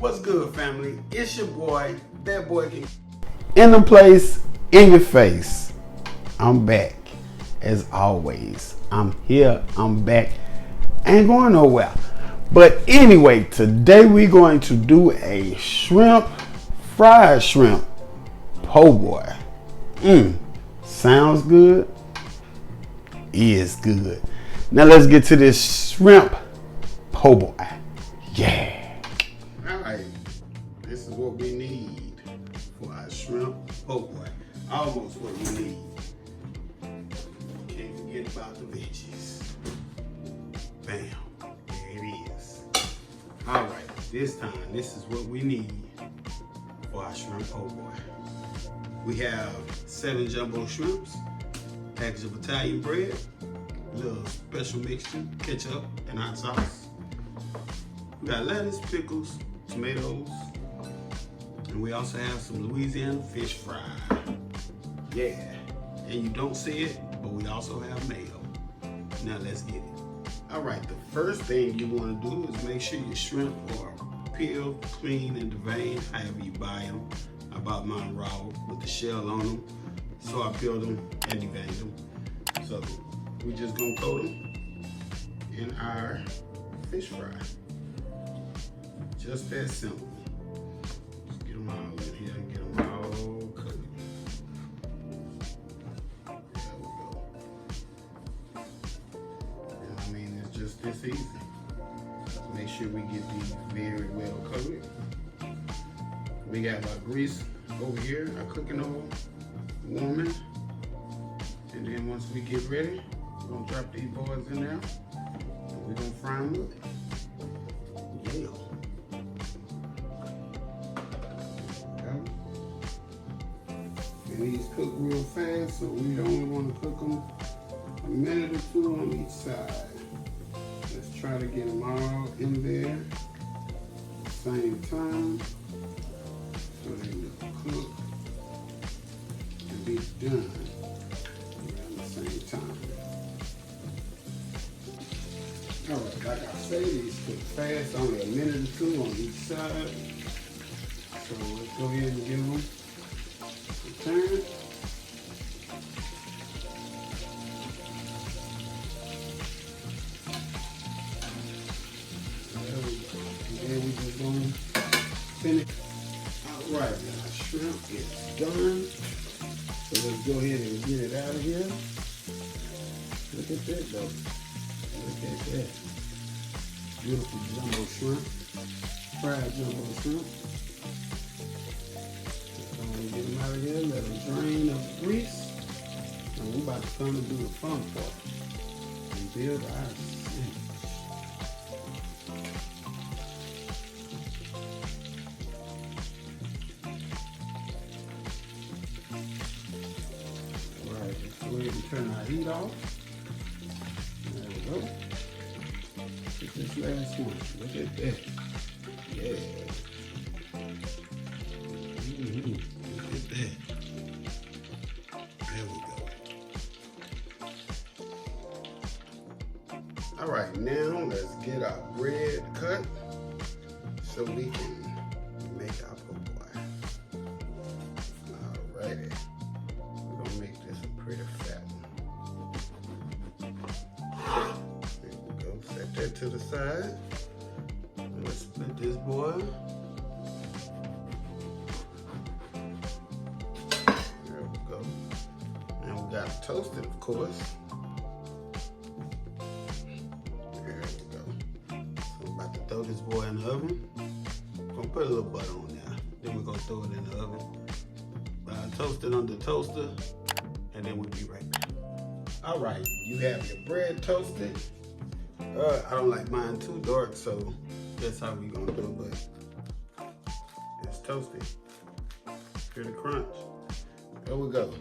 What's good, family? It's your boy, that boy can. In the place, in your face. I'm back. As always, I'm here, I'm back. Ain't going nowhere. But anyway, today we're going to do a fried shrimp po' boy. Sounds good. Is good. Now let's get to this shrimp po' boy. Yeah. All right. This is what we need for our shrimp po' boy. Almost what we need. Can't forget about the veggies. Bam. There it is. All right. This time, this is what we need for our shrimp po' boy. We have 7 jumbo shrimps, package of Italian bread, a little special mixture, ketchup and hot sauce. We got lettuce, pickles, tomatoes, and we also have some Louisiana fish fry. Yeah, and you don't see it, but we also have mayo. Now let's get it. All right, the first thing you want to do is make sure your shrimp are peeled, clean, and deveined, however you buy them. I bought mine raw with the shell on them, so I peeled them and deveined them. So we just gonna coat them in our fish fry. Just that simple. Just get them all in here and get them all coated. There we go. And I mean, it's just this easy. Make sure we get these very well coated. We got our grease over here, our cooking oil warming. And then once we get ready, we're gonna drop these boys in there and we're gonna fry them with it. Yeah. And these cook real fast, so we only want to cook them a minute or 2 on each side. Let's try to get them all in there at the same time so they will cook and be done around the same time. All right, like I say, these cook fast, only a minute or 2 on each side. So let's go ahead and give them a turn. There we go. And then we just going to finish. All right, now our shrimp is done. So let's go ahead and get it out of here. Look at that though. Look at that. Beautiful jumbo shrimp. Fried jumbo shrimp. So we get them out of here, let them drain of the grease. And we're about to come and do the fun part and build our sandwich. Alright, let's go ahead and turn our heat off. There we go. Look at this last one. Look at that. Yeah. Look at that. There we go. All right, now let's get our bread cut so we can make our po' boy. Alrighty. We're gonna make this a pretty fat one. There we go. Set that to the side. Let's split this boy. There we go. Now we got toasted, of course. There we go. So I'm about to throw this boy in the oven. Gonna put a little butter on there. Then we're gonna throw it in the oven. Toast it on the toaster, and then we'll be right back. All right, you have your bread toasted. I don't like mine too dark, so that's how we gonna do it, but it's toasted. Hear the crunch. There we go.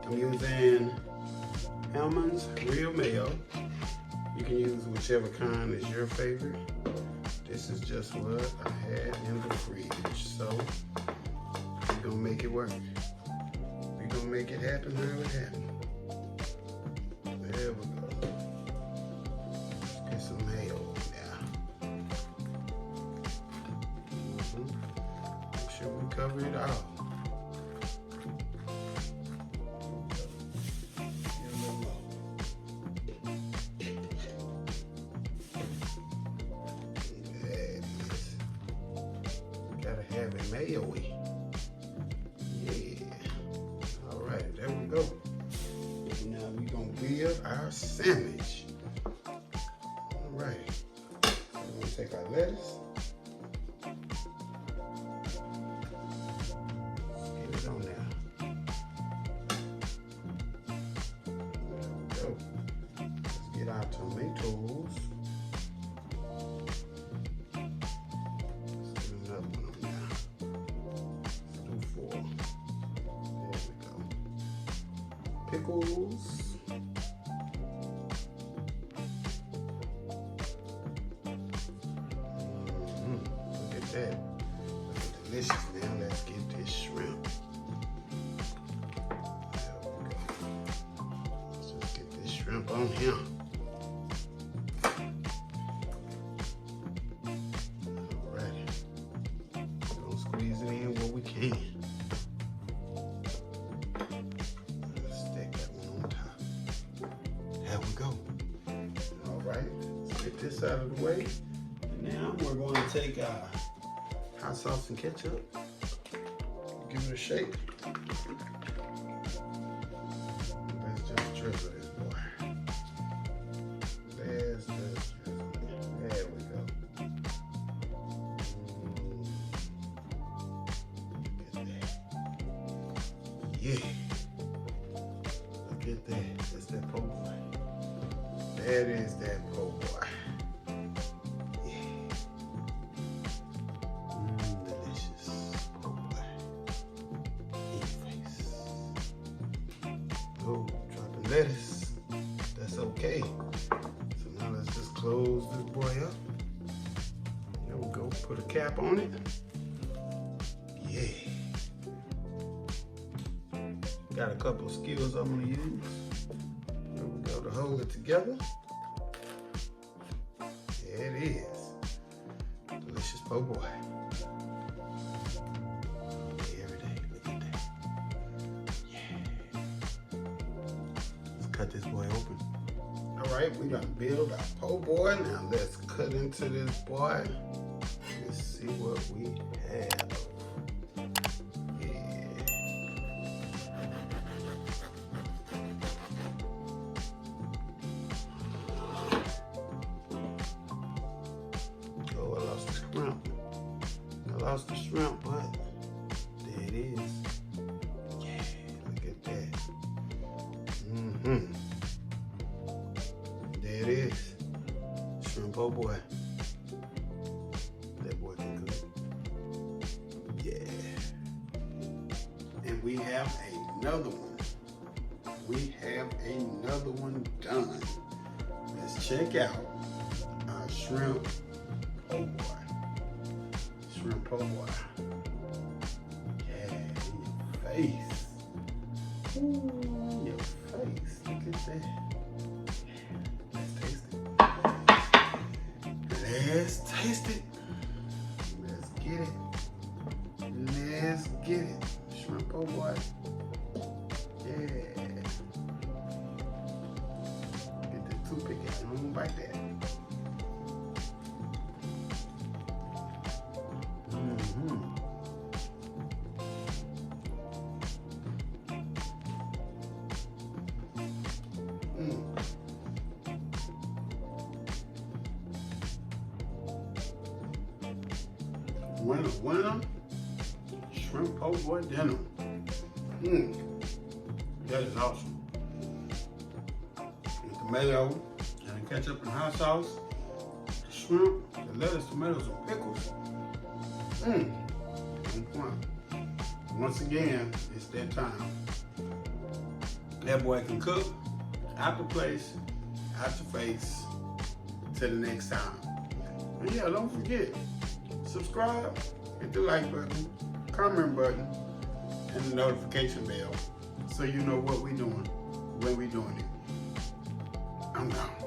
I'm using Hellman's Real Mayo. You can use whichever kind is your favorite. This is just what I had in the fridge, so we're gonna make it work. We're gonna make it happen how it happened. There we go. Get some mayo now. cover it all. Gotta have it mayo-y. Yeah. All right, there we go. Now we're gonna build our sandwich. All right. We're gonna take our lettuce. Get it on there. There we go. Let's get our tomatoes. Pickles. Look at that. That's delicious. Now let's get this shrimp. There we go. Let's just get this shrimp on here. Alrighty. We're gonna squeeze it in where we can. There we go. All right, let's get this out of the way. And now we're going to take our hot sauce and ketchup. Give it a shake. Let's just drizzle this boy. Let's just drizzle it. There we go. Look at that. Yeah. Look at that. That's that po' boy. That is that po' boy. Yeah. Delicious po' boy. In your face. Oh, dropping lettuce. That's okay. So now let's just close this boy up. There we go. Put a cap on it. Yeah. Got a couple of skills I'm gonna use. There we go to hold it together. There it is. Delicious po' boy. Every day, look at that. Yeah. Let's cut this boy open. All right, we gotta build our po' boy. Now let's cut into this boy. Let's see what we have. I lost the shrimp, but there it is. Yeah, look at that. There it is. Shrimp po' boy. That boy can cook. Yeah. And we have another one. We have another one done. Let's check out our shrimp po' boy. Shrimp po' boy. Yeah, in your face. Ooh, in your face. Look at that. Let's taste it. Let's taste it. Let's get it. Let's get it. Shrimp po' boy. Yeah. Get that toothpick out. Don't bite that. Winner, shrimp po' boy dinner. That is awesome. With the mayo and the ketchup and hot sauce, the shrimp, the lettuce, tomatoes, and pickles. Once again, it's that time. That boy can cook, out the place, out your face. Till the next time. And yeah, don't forget, subscribe, hit the like button, comment button, and the notification bell so you know what we're doing, when we're doing it. I'm gone.